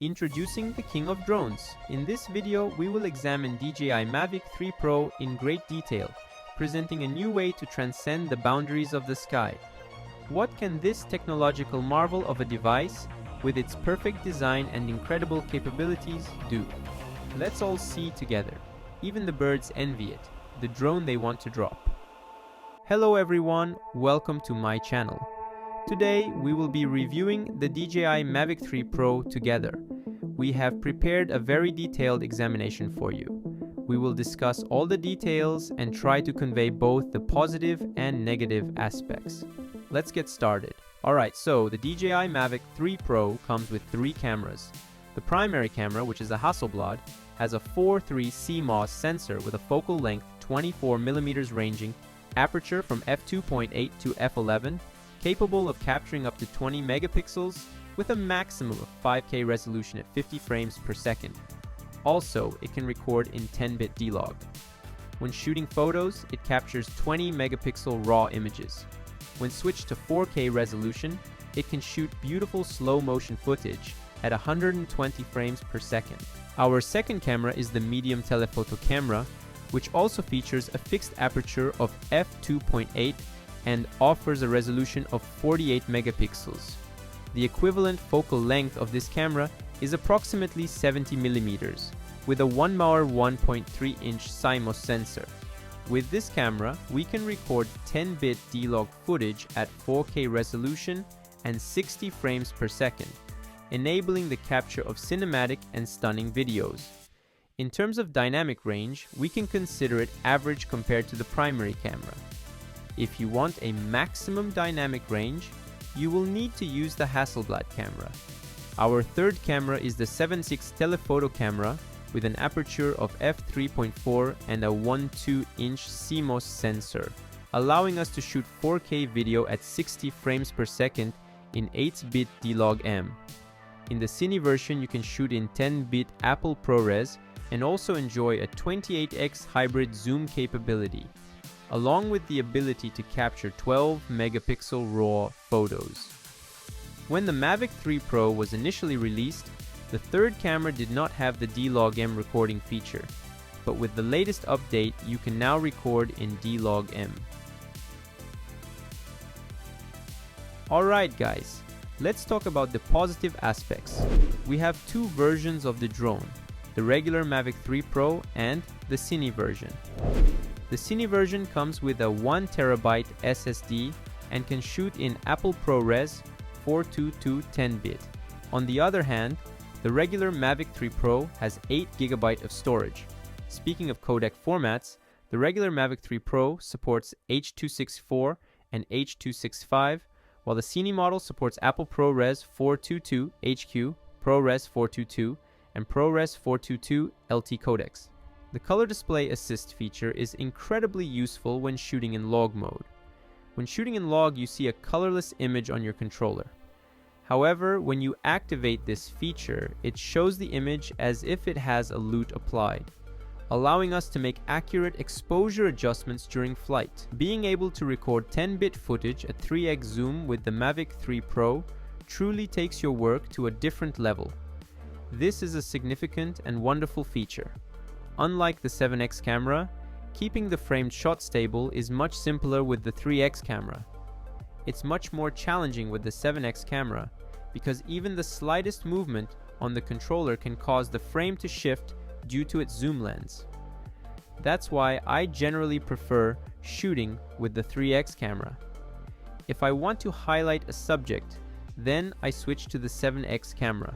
Introducing the king of drones. In this video, we will examine DJI Mavic 3 Pro in great detail, presenting a new way to transcend the boundaries of the sky. What can this technological marvel of a device, with its perfect design and incredible capabilities, do? Let's all see together. Even the birds envy it, the drone they want to drop. Hello everyone, welcome to my channel. Today, we will be reviewing the DJI Mavic 3 Pro together. We have prepared a very detailed examination for you. We will discuss all the details and try to convey both the positive and negative aspects. Let's get started. Alright, so the DJI Mavic 3 Pro comes with 3 cameras. The primary camera, which is a Hasselblad, has a 4.3 CMOS sensor with a focal length 24mm ranging, aperture from f2.8 to f11, capable of capturing up to 20 megapixels with a maximum of 5K resolution at 50 frames per second. Also, it can record in 10-bit D-Log. When shooting photos, it captures 20 megapixel raw images. When switched to 4K resolution, it can shoot beautiful slow motion footage at 120 frames per second. Our second camera is the medium telephoto camera, which also features a fixed aperture of f2.8 and offers a resolution of 48 megapixels. The equivalent focal length of this camera is approximately 70mm, with a 1-hour 1.3-inch CMOS sensor. With this camera, we can record 10-bit D-Log footage at 4K resolution and 60 frames per second, enabling the capture of cinematic and stunning videos. In terms of dynamic range, we can consider it average compared to the primary camera. If you want a maximum dynamic range, you will need to use the Hasselblad camera. Our third camera is the 7.6 Telephoto camera with an aperture of f3.4 and a 1.2-inch CMOS sensor, allowing us to shoot 4K video at 60 frames per second in 8-bit D-Log M. In the Cine version, you can shoot in 10-bit Apple ProRes and also enjoy a 28x hybrid zoom capability, along with the ability to capture 12 megapixel raw photos. When the Mavic 3 Pro was initially released, the third camera did not have the D-Log M recording feature, but with the latest update, you can now record in D-Log M. Alright guys, let's talk about the positive aspects. We have 2 versions of the drone, the regular Mavic 3 Pro and the Cine version. The Cine version comes with a 1TB SSD and can shoot in Apple ProRes 422 10-bit. On the other hand, the regular Mavic 3 Pro has 8GB of storage. Speaking of codec formats, the regular Mavic 3 Pro supports H.264 and H.265, while the Cine model supports Apple ProRes 422 HQ, ProRes 422, and ProRes 422 LT codecs. The color display assist feature is incredibly useful when shooting in log mode. When shooting in log, you see a colorless image on your controller. However, when you activate this feature, it shows the image as if it has a LUT applied, allowing us to make accurate exposure adjustments during flight. Being able to record 10-bit footage at 3x zoom with the Mavic 3 Pro truly takes your work to a different level. This is a significant and wonderful feature. Unlike the 7x camera, keeping the framed shot stable is much simpler with the 3x camera. It's much more challenging with the 7x camera because even the slightest movement on the controller can cause the frame to shift due to its zoom lens. That's why I generally prefer shooting with the 3x camera. If I want to highlight a subject, then I switch to the 7x camera.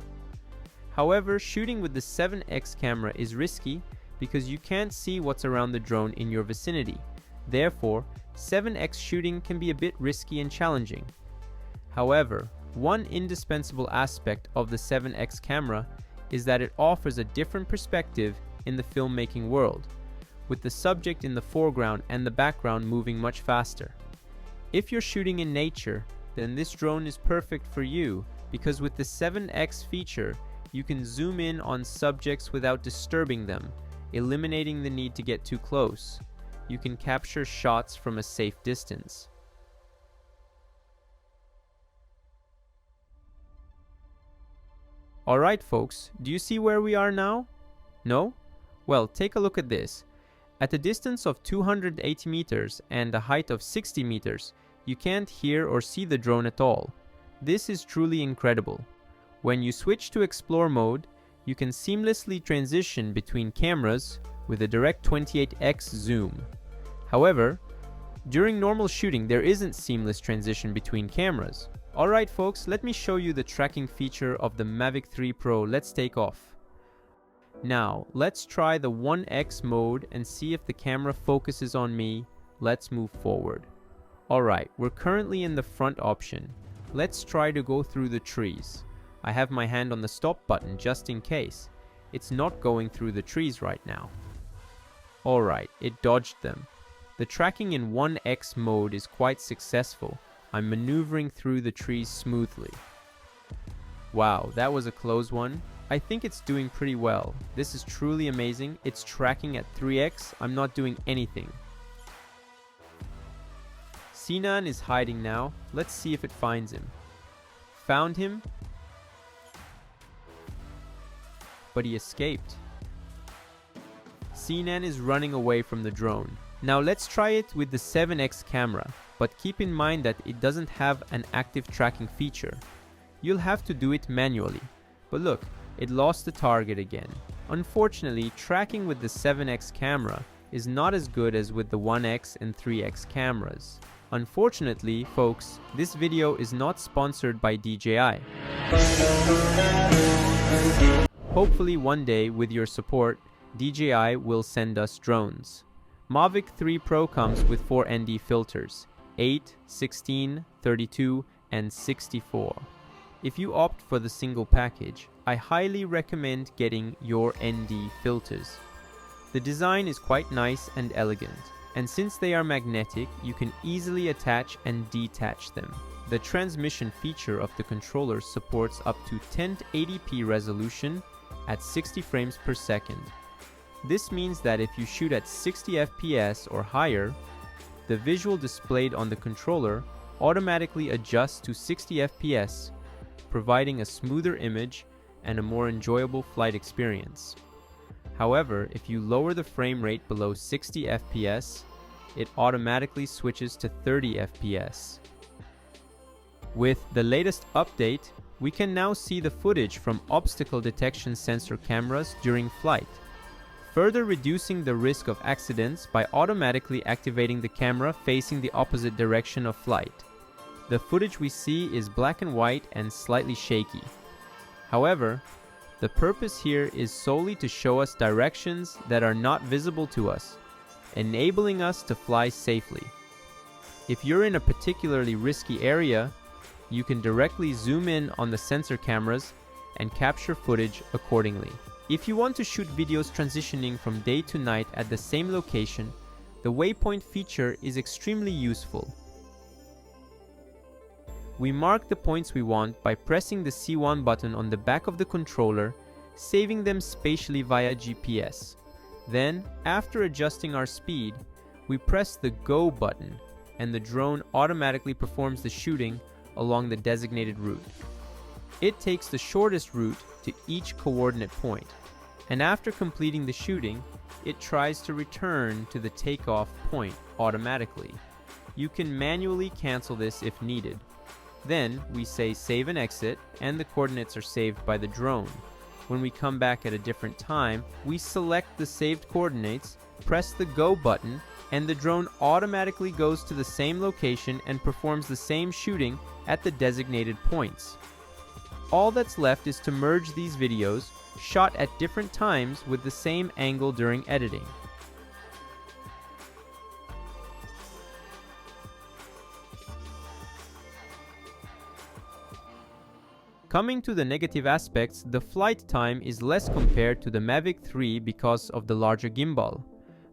However, shooting with the 7x camera is risky because you can't see what's around the drone in your vicinity. Therefore, 7x shooting can be a bit risky and challenging. However, one indispensable aspect of the 7x camera is that it offers a different perspective in the filmmaking world, with the subject in the foreground and the background moving much faster. If you're shooting in nature, then this drone is perfect for you because with the 7x feature, you can zoom in on subjects without disturbing them, eliminating the need to get too close. You can capture shots from a safe distance. Alright folks, do you see where we are now? No? Well, take a look at this. At a distance of 280 meters and a height of 60 meters, you can't hear or see the drone at all. This is truly incredible. When you switch to Explore mode, you can seamlessly transition between cameras with a direct 28x zoom. However, during normal shooting, there isn't seamless transition between cameras. Alright folks, let me show you the tracking feature of the Mavic 3 Pro. Let's take off. Now, let's try the 1x mode and see if the camera focuses on me. Let's move forward. Alright, we're currently in the front option. Let's try to go through the trees. I have my hand on the stop button just in case. It's not going through the trees right now. Alright, it dodged them. The tracking in 1x mode is quite successful. I'm maneuvering through the trees smoothly. Wow, that was a close one. I think it's doing pretty well. This is truly amazing. It's tracking at 3x. I'm not doing anything. Sinan is hiding now. Let's see if it finds him. Found him. But he escaped. Sinan is running away from the drone. Now let's try it with the 7x camera, but keep in mind that it doesn't have an active tracking feature. You'll have to do it manually. But look, it lost the target again. Unfortunately, tracking with the 7x camera is not as good as with the 1x and 3x cameras. Unfortunately, folks, this video is not sponsored by DJI. Hopefully one day, with your support, DJI will send us drones. Mavic 3 Pro comes with 4 ND filters, 8, 16, 32, and 64. If you opt for the single package, I highly recommend getting your ND filters. The design is quite nice and elegant, and since they are magnetic, you can easily attach and detach them. The transmission feature of the controller supports up to 1080p resolution at 60 frames per second. This means that if you shoot at 60 FPS or higher, the visual displayed on the controller automatically adjusts to 60 FPS, providing a smoother image and a more enjoyable flight experience. However, if you lower the frame rate below 60 FPS, it automatically switches to 30 FPS. With the latest update, we can now see the footage from obstacle detection sensor cameras during flight, further reducing the risk of accidents by automatically activating the camera facing the opposite direction of flight. The footage we see is black and white and slightly shaky. However, the purpose here is solely to show us directions that are not visible to us, enabling us to fly safely. If you're in a particularly risky area, you can directly zoom in on the sensor cameras and capture footage accordingly. If you want to shoot videos transitioning from day to night at the same location, the Waypoint feature is extremely useful. We mark the points we want by pressing the C1 button on the back of the controller, saving them spatially via GPS. Then, after adjusting our speed, we press the Go button, and the drone automatically performs the shooting along the designated route. It takes the shortest route to each coordinate point, and after completing the shooting, it tries to return to the takeoff point automatically. You can manually cancel this if needed. Then we say save and exit, and the coordinates are saved by the drone. When we come back at a different time, we select the saved coordinates, press the Go button, and the drone automatically goes to the same location and performs the same shooting at the designated points. All that's left is to merge these videos, shot at different times with the same angle during editing. Coming to the negative aspects, the flight time is less compared to the Mavic 3 because of the larger gimbal.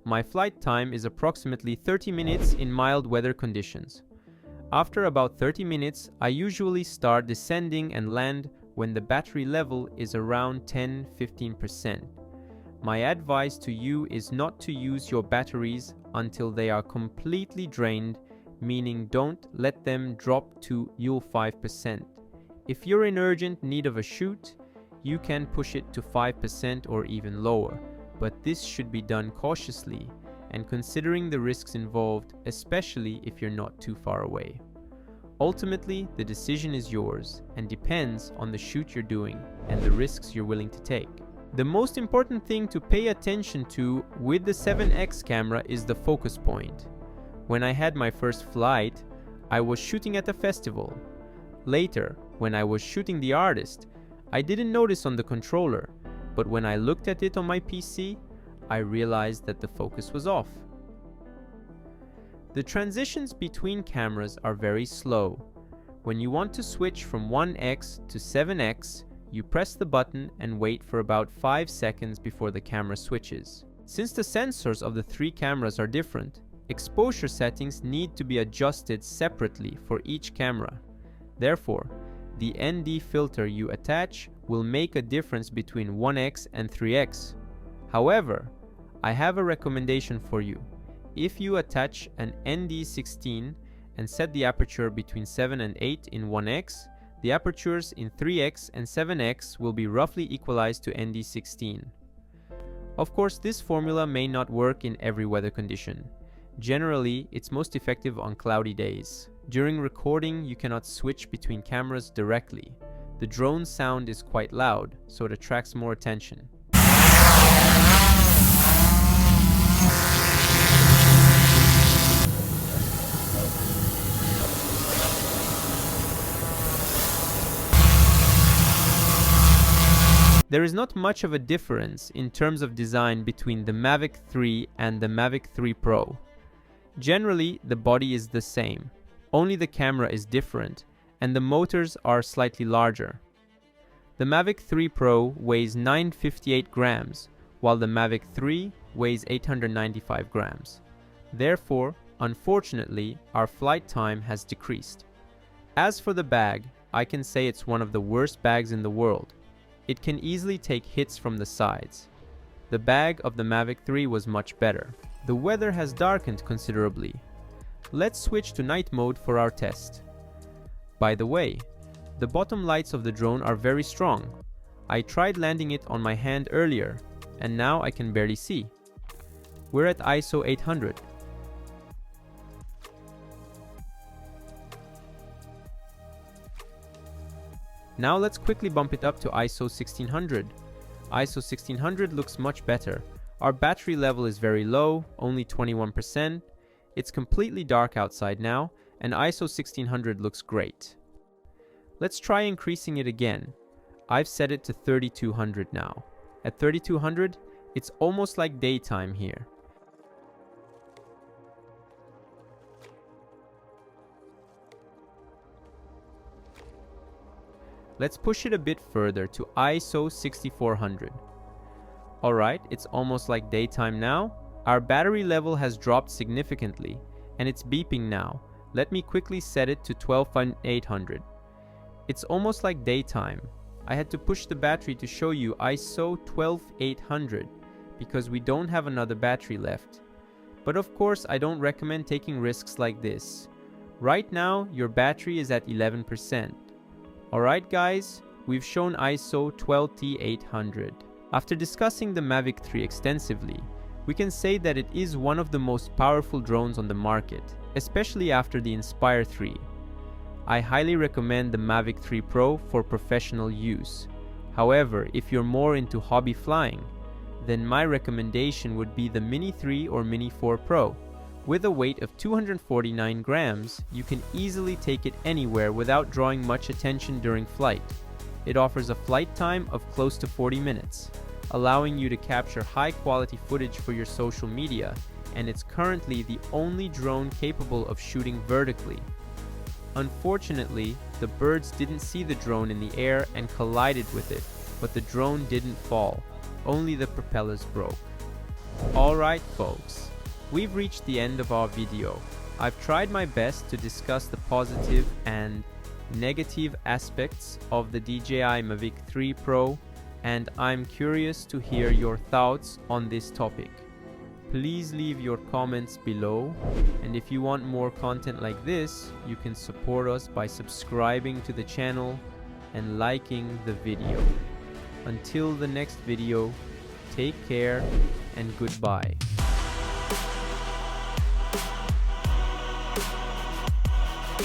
My flight time is approximately 30 minutes in mild weather conditions. After about 30 minutes, I usually start descending and land when the battery level is around 10-15%. My advice to you is not to use your batteries until they are completely drained, meaning don't let them drop to 5%. If you're in urgent need of a shoot, you can push it to 5% or even lower, but this should be done cautiously and considering the risks involved, especially if you're not too far away. Ultimately, the decision is yours and depends on the shoot you're doing and the risks you're willing to take. The most important thing to pay attention to with the 7x camera is the focus point. When I had my first flight, I was shooting at a festival. Later, when I was shooting the artist, I didn't notice on the controller, but when I looked at it on my PC, I realized that the focus was off. The transitions between cameras are very slow. When you want to switch from 1x to 7x, you press the button and wait for about 5 seconds before the camera switches. Since the sensors of the three cameras are different, exposure settings need to be adjusted separately for each camera. Therefore, the ND filter you attach will make a difference between 1x and 3x. However, I have a recommendation for you. If you attach an ND16 and set the aperture between 7 and 8 in 1x, the apertures in 3x and 7x will be roughly equalized to ND16. Of course, this formula may not work in every weather condition. Generally, it's most effective on cloudy days. During recording, you cannot switch between cameras directly. The drone sound is quite loud, so it attracts more attention. There is not much of a difference in terms of design between the Mavic 3 and the Mavic 3 Pro. Generally, the body is the same, only the camera is different and the motors are slightly larger. The Mavic 3 Pro weighs 958 grams, while the Mavic 3 weighs 895 grams. Therefore, unfortunately, our flight time has decreased. As for the bag, I can say it's one of the worst bags in the world. It can easily take hits from the sides. The bag of the Mavic 3 was much better. The weather has darkened considerably. Let's switch to night mode for our test. By the way, the bottom lights of the drone are very strong. I tried landing it on my hand earlier, and now I can barely see. We're at ISO 800. Now let's quickly bump it up to ISO 1600. ISO 1600 looks much better. Our battery level is very low, only 21%. It's completely dark outside now, and ISO 1600 looks great. Let's try increasing it again. I've set it to 3200 now. At 3200, it's almost like daytime here. Let's push it a bit further to ISO 6400. Alright, it's almost like daytime now. Our battery level has dropped significantly, and it's beeping now. Let me quickly set it to 12800. It's almost like daytime. I had to push the battery to show you ISO 12800 because we don't have another battery left. But of course, I don't recommend taking risks like this. Right now, your battery is at 11%. Alright guys, we've shown ISO 12800. After discussing the Mavic 3 extensively, we can say that it is one of the most powerful drones on the market, especially after the Inspire 3. I highly recommend the Mavic 3 Pro for professional use. However, if you're more into hobby flying, then my recommendation would be the Mini 3 or Mini 4 Pro. With a weight of 249 grams, you can easily take it anywhere without drawing much attention during flight. It offers a flight time of close to 40 minutes, allowing you to capture high-quality footage for your social media, and it's currently the only drone capable of shooting vertically. Unfortunately, the birds didn't see the drone in the air and collided with it, but the drone didn't fall. Only the propellers broke. Alright folks. We've reached the end of our video. I've tried my best to discuss the positive and negative aspects of the DJI Mavic 3 Pro, and I'm curious to hear your thoughts on this topic. Please leave your comments below, and if you want more content like this, you can support us by subscribing to the channel and liking the video. Until the next video, take care and goodbye.